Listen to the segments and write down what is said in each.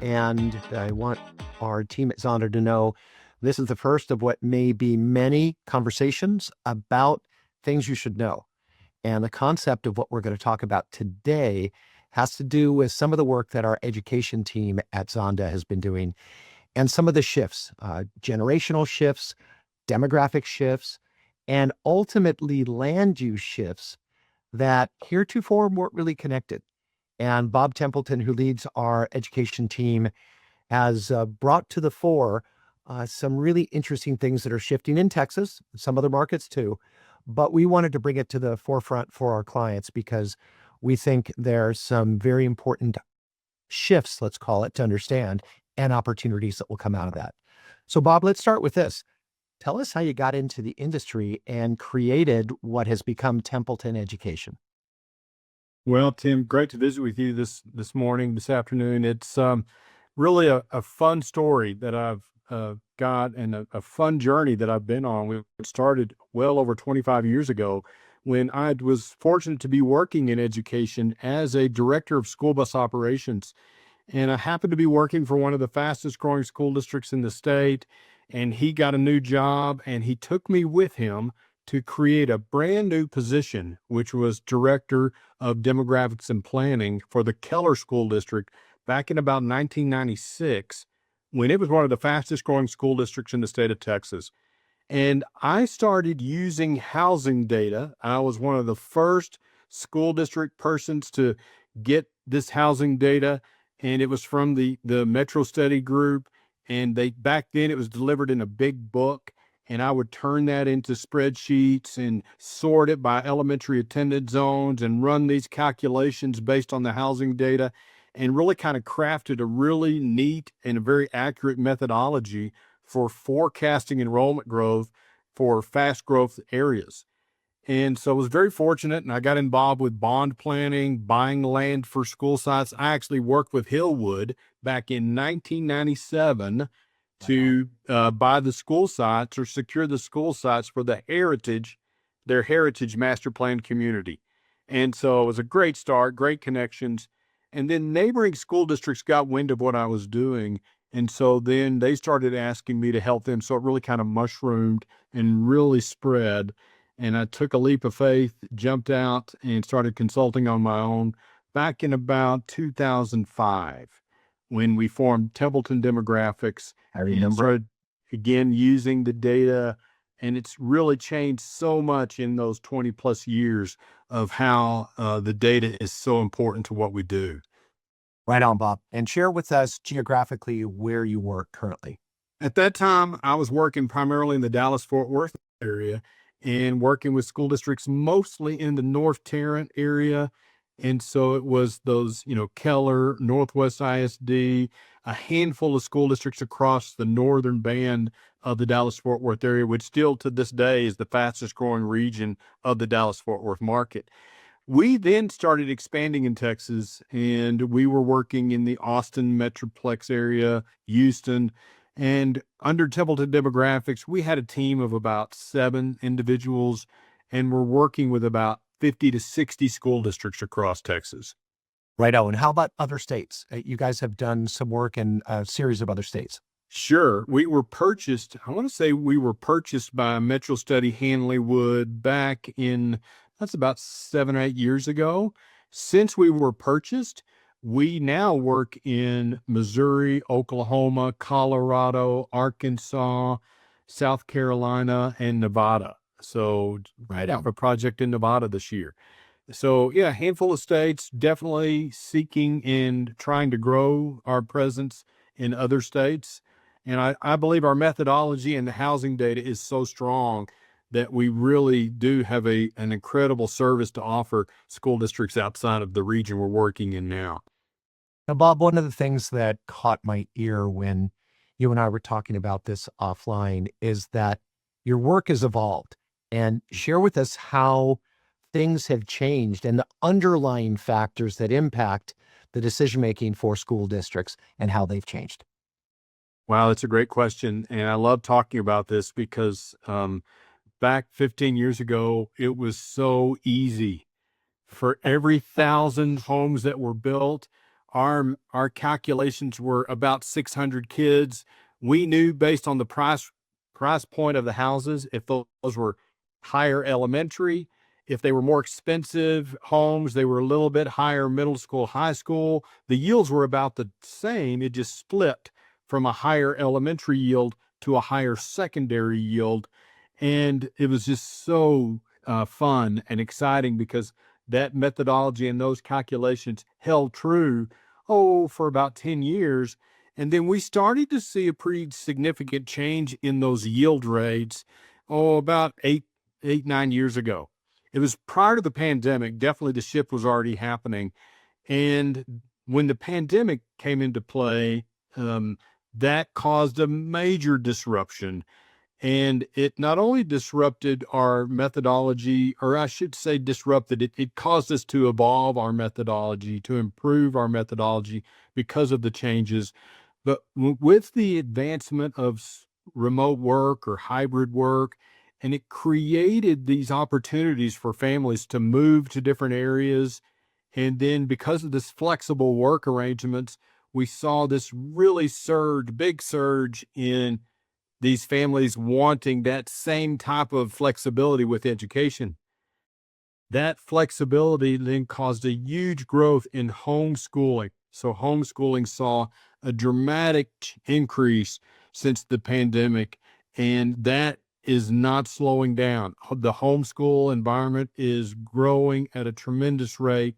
And I want our team at Zonda to know this is the first of what may be many conversations about things you should know. And the concept of what we're going to talk about today has to do with some of the work that our education team at Zonda has been doing and some of the shifts, generational shifts, demographic shifts, and ultimately land use shifts that heretofore weren't really connected. And Bob Templeton, who leads our education team, has brought to the fore some really interesting things that are shifting in Texas, some other markets too. But we wanted to bring it to the forefront for our clients because we think there's some very important shifts, let's call it, to understand and opportunities that will come out of that. So, Bob, let's start with this. Tell us how you got into the industry and created what has become Templeton Education. Well, Tim, great to visit with you this morning, this afternoon. It's really a fun story that I've got and a fun journey that I've been on. We started well over 25 years ago when I was fortunate to be working in education as a director of school bus operations. And I happened to be working for one of the fastest growing school districts in the state. And he got a new job and he took me with him to create a brand new position, which was director of demographics and planning for the Keller School District back in about 1996, when it was one of the fastest growing school districts in the state of Texas. And I started using housing data. I was one of the first school district persons to get this housing data, and it was from the Metro Study Group. And back then it was delivered in a big book, and I would turn that into spreadsheets and sort it by elementary attendance zones and run these calculations based on the housing data, and really kind of crafted a really neat and a very accurate methodology for forecasting enrollment growth for fast growth areas. And so I was very fortunate, and I got involved with bond planning, buying land for school sites. I actually worked with Hillwood back in 1997 Wow. to buy the school sites or secure the school sites for their heritage master plan community. And so it was a great start, great connections. And then neighboring school districts got wind of what I was doing. And so then they started asking me to help them. So it really kind of mushroomed and really spread. And I took a leap of faith, jumped out, and started consulting on my own back in about 2005 when we formed Templeton Demographics I and remember. started again using the data. And it's really changed so much in those 20 plus years of how the data is so important to what we do. Right on, Bob. And share with us geographically where you work currently. At that time, I was working primarily in the Dallas Fort Worth area and working with school districts mostly in the North Tarrant area. And so it was those, Keller, Northwest ISD, a handful of school districts across the northern band of the Dallas Fort Worth area, which still to this day is the fastest growing region of the Dallas Fort Worth market. We then started expanding in Texas, and we were working in the Austin Metroplex area, Houston, and under Templeton Demographics, we had a team of about 7 individuals, and we're working with about 50 to 60 school districts across Texas. Right on. And how about other states? You guys have done some work in a series of other states. Sure. I want to say we were purchased by Metro Study Hanley Wood back in, that's about 7 or 8 years ago. Since we were purchased, we now work in Missouri, Oklahoma, Colorado, Arkansas, South Carolina, and Nevada. So Right have on. a project in Nevada this year. So yeah, a handful of states, definitely seeking and trying to grow our presence in other states. And I believe our methodology and the housing data is so strong that we really do have an incredible service to offer school districts outside of the region we're working in now. Now, Bob, one of the things that caught my ear when you and I were talking about this offline is that your work has evolved, and share with us how things have changed and the underlying factors that impact the decision making for school districts and how they've changed. Wow, that's a great question. And I love talking about this because back 15 years ago, it was so easy. For every 1,000 homes that were built, our calculations were about 600 kids. We knew based on the price point of the houses, if those were higher elementary, if they were more expensive homes, they were a little bit higher middle school, high school. The yields were about the same. It just split from a higher elementary yield to a higher secondary yield. And it was just so fun and exciting because that methodology and those calculations held true, for about 10 years. And then we started to see a pretty significant change in those yield rates, about 9 years ago. It was prior to the pandemic. Definitely the shift was already happening. And when the pandemic came into play, that caused a major disruption. And it not only disrupted our methodology, or I should say disrupted it, it caused us to evolve our methodology, to improve our methodology because of the changes. But with the advancement of remote work or hybrid work, and it created these opportunities for families to move to different areas. And then because of this flexible work arrangements, we saw this really big surge in these families wanting that same type of flexibility with education. That flexibility then caused a huge growth in homeschooling. So homeschooling saw a dramatic increase since the pandemic, and that is not slowing down. The homeschool environment is growing at a tremendous rate.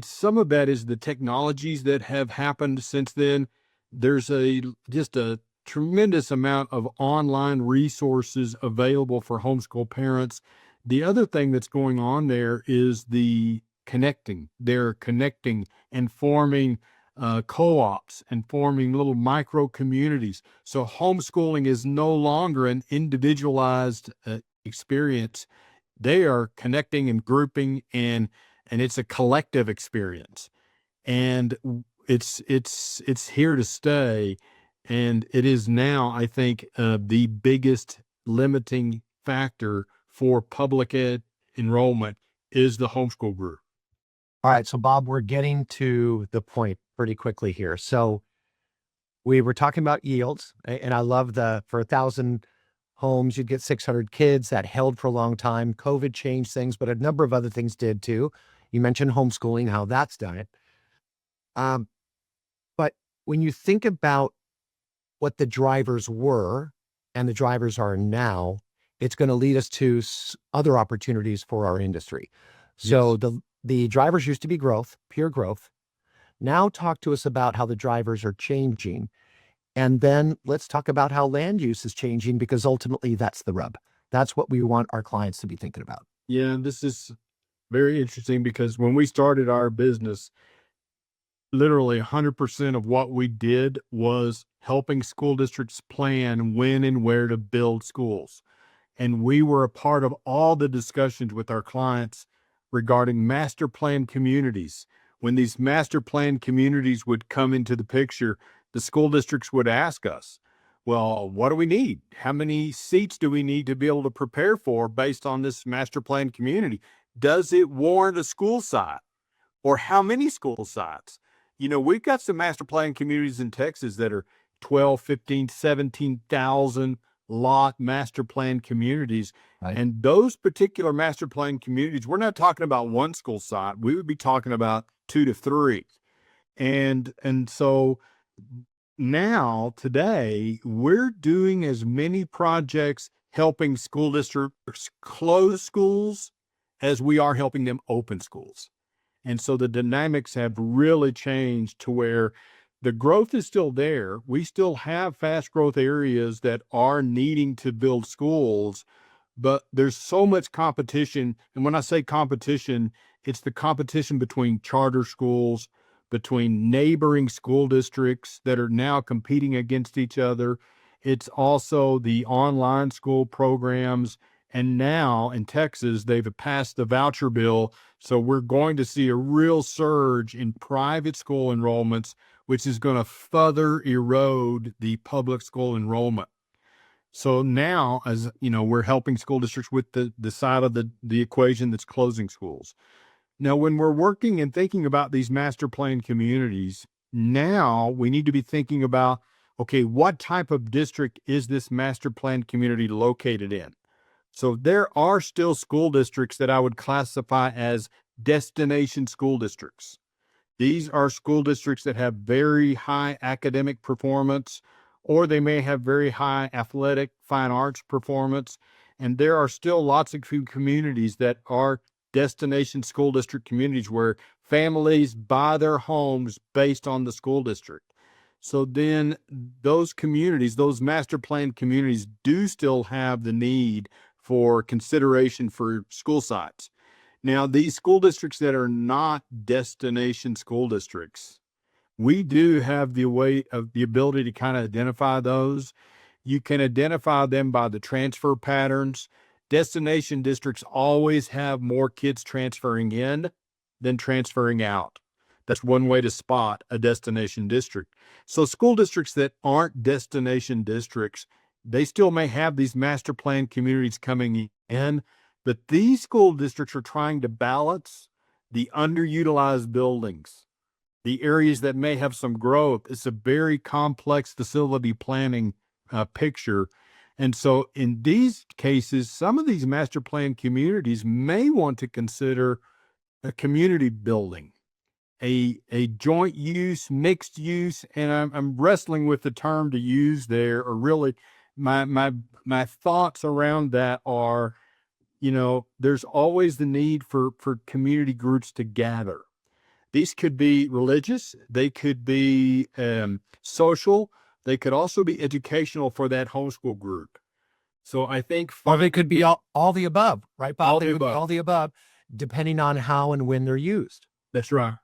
Some of that is the technologies that have happened since then. There's just a tremendous amount of online resources available for homeschool parents. The other thing that's going on there is the connecting. They're connecting and forming co-ops and forming little micro communities. So homeschooling is no longer an individualized experience. They are connecting and grouping, and it's a collective experience. And it's here to stay. And it is now, I think, the biggest limiting factor for public ed enrollment is the homeschool group. All right. So, Bob, we're getting to the point pretty quickly here. So, we were talking about yields, and I love for 1,000 homes, you'd get 600 kids. That held for a long time. COVID changed things, but a number of other things did too. You mentioned homeschooling, how that's done it. But when you think about what the drivers were and the drivers are now, it's going to lead us to other opportunities for our industry. So Yes. the drivers used to be growth, pure growth. Now talk to us about how the drivers are changing. And then let's talk about how land use is changing, because ultimately that's the rub. That's what we want our clients to be thinking about. Yeah, this is very interesting because when we started our business, literally 100% of what we did was helping school districts plan when and where to build schools. And we were a part of all the discussions with our clients regarding master plan communities. When these master plan communities would come into the picture, the school districts would ask us, well, what do we need? How many seats do we need to be able to prepare for based on this master plan community? Does it warrant a school site? Or how many school sites? We've got some master plan communities in Texas that are 12, 15, 17,000 lot master plan communities. Right. And those particular master plan communities, we're not talking about one school site. We would be talking about 2 to 3. And so now today we're doing as many projects helping school districts close schools as we are helping them open schools. And so the dynamics have really changed to where the growth is still there. We still have fast growth areas that are needing to build schools, but there's so much competition. And when I say competition, it's the competition between charter schools, between neighboring school districts that are now competing against each other. It's also the online school programs. And now in Texas, they've passed the voucher bill. So we're going to see a real surge in private school enrollments, which is going to further erode the public school enrollment. So now, as you know, we're helping school districts with the side of the equation that's closing schools. Now, when we're working and thinking about these master plan communities, now we need to be thinking about, okay, what type of district is this master plan community located in? So there are still school districts that I would classify as destination school districts. These are school districts that have very high academic performance, or they may have very high athletic, fine arts performance. And there are still lots of communities that are destination school district communities where families buy their homes based on the school district. So then those communities, those master plan communities, do still have the need for consideration for school sites. Now, these school districts that are not destination school districts, we do have the ability to kind of identify those. You can identify them by the transfer patterns. Destination districts always have more kids transferring in than transferring out. That's one way to spot a destination district. So school districts that aren't destination districts, they still may have these master plan communities coming in, but these school districts are trying to balance the underutilized buildings, the areas that may have some growth. It's a very complex facility planning picture. And so in these cases, some of these master plan communities may want to consider a community building, a joint use, mixed use, and I'm wrestling with the term to use there, or really my thoughts around that are, there's always the need for community groups to gather. These could be religious, they could be social, they could also be educational for that homeschool group. So I think, Or they could be all the above, right, Bob? All They the could be above. all the above, depending on how and when they're used. That's right.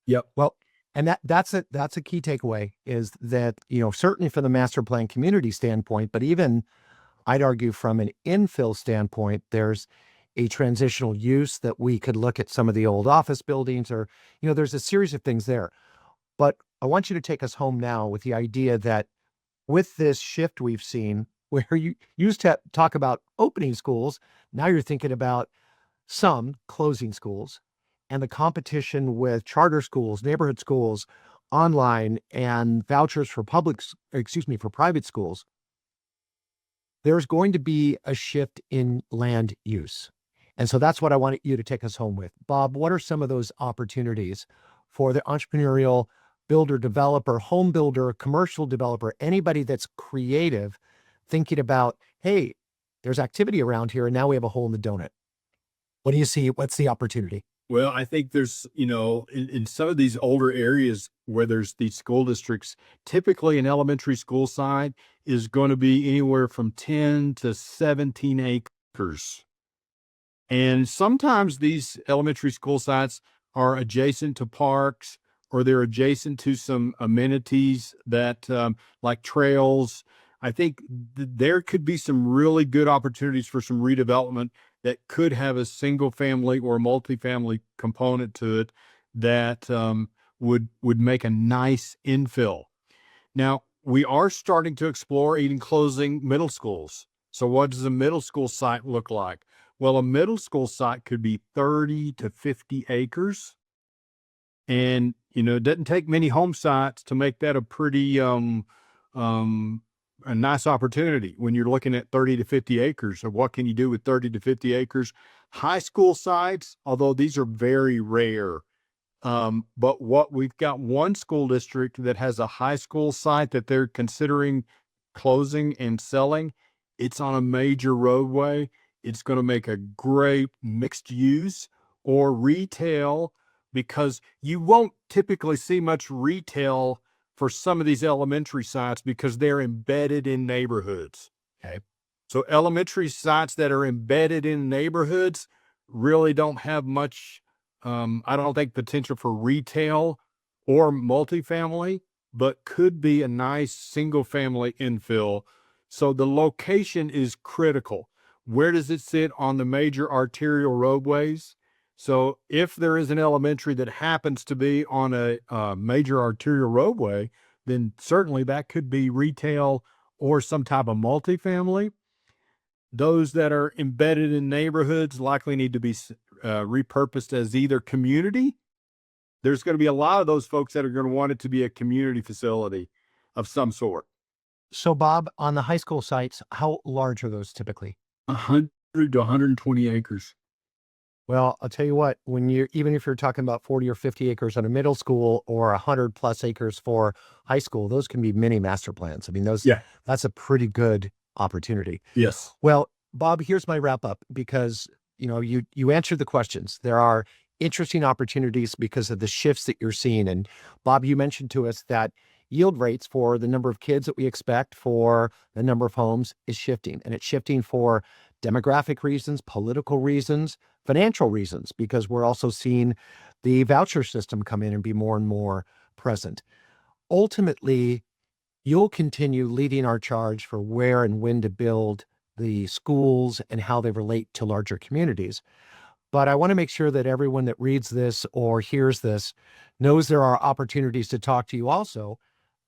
Yep. Well, and that's a key takeaway, is that, certainly from the master plan community standpoint, but even I'd argue from an infill standpoint, there's a transitional use that we could look at some of the old office buildings, or, there's a series of things there. But I want you to take us home now with the idea that with this shift we've seen, where you used to talk about opening schools, now you're thinking about some closing schools, and the competition with charter schools, neighborhood schools, online, and vouchers for for private schools. There's going to be a shift in land use. And so that's what I want you to take us home with. Bob, what are some of those opportunities for the entrepreneurial builder, developer, home builder, commercial developer, anybody that's creative, thinking about, hey, there's activity around here and now we have a hole in the donut? What do you see? What's the opportunity? Well, I think there's, in some of these older areas where there's these school districts, typically an elementary school site is going to be anywhere from 10 to 17 acres. And sometimes these elementary school sites are adjacent to parks, or they're adjacent to some amenities that, like trails. I think there could be some really good opportunities for some redevelopment that could have a single family or multifamily component to it that would make a nice infill. Now, we are starting to explore even closing middle schools. So what does a middle school site look like? Well, a middle school site could be 30 to 50 acres. And, it doesn't take many home sites to make that a pretty a nice opportunity when you're looking at 30 to 50 acres. Of what can you do with 30 to 50 acres? High school sites, although these are very rare. But we've got one school district that has a high school site that they're considering closing and selling. It's on a major roadway. It's going to make a great mixed use or retail, because you won't typically see much retail for some of these elementary sites because they're embedded in neighborhoods. Okay. So elementary sites that are embedded in neighborhoods really don't have much, I don't think, potential for retail or multifamily, but could be a nice single family infill. So the location is critical. Where does it sit on the major arterial roadways? So if there is an elementary that happens to be on a major arterial roadway, then certainly that could be retail or some type of multifamily. Those that are embedded in neighborhoods likely need to be repurposed as either community. There's going to be a lot of those folks that are going to want it to be a community facility of some sort. So, Bob, on the high school sites, how large are those typically? 100 to 120 acres. Well, I'll tell you what, even if you're talking about 40 or 50 acres on a middle school or 100 plus acres for high school, those can be mini master plans. I mean, that's a pretty good opportunity. Yes. Well, Bob, here's my wrap up because, you answered the questions. There are interesting opportunities because of the shifts that you're seeing. And Bob, you mentioned to us that yield rates for the number of kids that we expect for the number of homes is shifting, and it's shifting for demographic reasons, political reasons, financial reasons, because we're also seeing the voucher system come in and be more and more present. Ultimately, you'll continue leading our charge for where and when to build the schools and how they relate to larger communities. But I want to make sure that everyone that reads this or hears this knows there are opportunities to talk to you also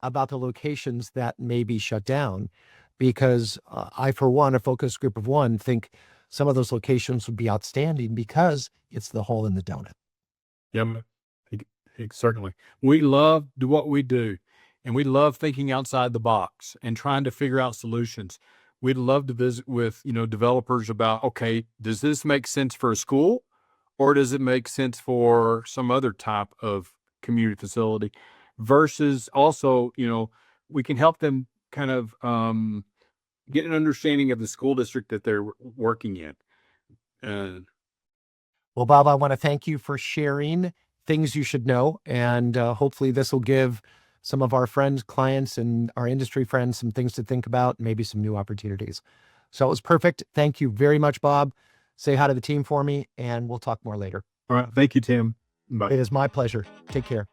about the locations that may be shut down, because I, for one, a focus group of one, think some of those locations would be outstanding because it's the hole in the donut. Yeah, certainly. We love what we do, and we love thinking outside the box and trying to figure out solutions. We'd love to visit with, developers about, okay, does this make sense for a school, or does it make sense for some other type of community facility? Versus also, we can help them kind of get an understanding of the school district that they're working in. Well, Bob, I want to thank you for sharing things you should know. And hopefully this will give some of our friends, clients, and our industry friends some things to think about, maybe some new opportunities. So it was perfect. Thank you very much, Bob. Say hi to the team for me, and we'll talk more later. All right. Thank you, Tim. Bye. It is my pleasure. Take care.